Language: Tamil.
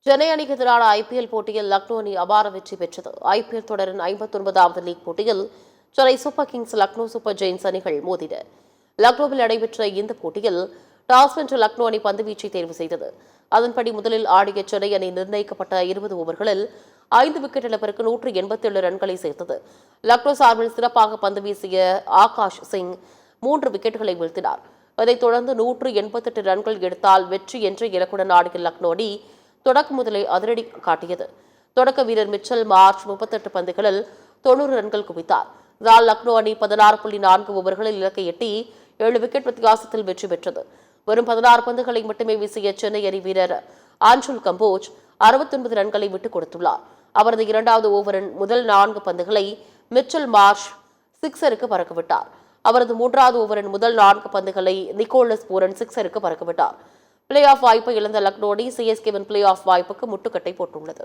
சென்னை அணிக்கு எதிரான ஐபிஎல் போட்டியில் லக்னோ அணி அபார வெற்றி பெற்றது. ஐபிஎல் தொடரின் 59வது லீக் போட்டியில் Chennai super kings, Lucknow super giants அணிகள் மோதின. லக்னோவில் நடைபெற்ற இந்த போட்டியில் டாஸ் வென்ற லக்னோ அணி பந்துவீச்சை தேர்வு செய்தது. அதன்படி முதலில் ஆடிய சென்னை அணி நிர்ணயிக்கப்பட்ட 20 ஓவர்களில் 5 விக்கெட் இழப்பிற்கு 187 ரன்களை சேர்த்தது. லக்னோ சார்பில் சிறப்பாக பந்து வீசிய ஆகாஷ் சிங் 3 விக்கெட்டுகளை வீழ்த்தினார். அதைத் தொடர்ந்து 188 ரன்கள் எடுத்தால் வெற்றி என்ற இலக்குடன் ஆடிய லக்னோ அணி தொடக்க முதலே அதிரடி காட்டியது. தொடக்க வீரர் மிச்சல் மார்ச் 38 பந்துகளில் 90 ரன்கள் குவித்தார். இதனால் லக்னோ அணி 16.4 ஓவர்களில் இலக்கை எட்டி 7 விக்கெட் வித்தியாசத்தில் வெற்றி பெற்றது. வெறும் 16 பந்துகளை மட்டுமே வீசிய சென்னை அணி வீரர் ஆன்சுல் கம்போஜ் 69 ரன்களை விட்டுக் கொடுத்துள்ளார். அவரது இரண்டாவது ஓவரின் முதல் 4 பந்துகளை மிச்சல் மார்ஷ் சிக்ஸருக்கு பறக்கவிட்டார். அவரது மூன்றாவது ஓவரின் முதல் 4 பந்துகளை நிக்கோலஸ் பூரன் சிக்ஸருக்கு பறக்கவிட்டார். பிளே ஆஃப் வாய்ப்பை இழந்த லக்னோ அணி சிஎஸ்கேவின் பிளே ஆஃப் வாய்ப்புக்கு முட்டுக்கட்டை போட்டுள்ளது.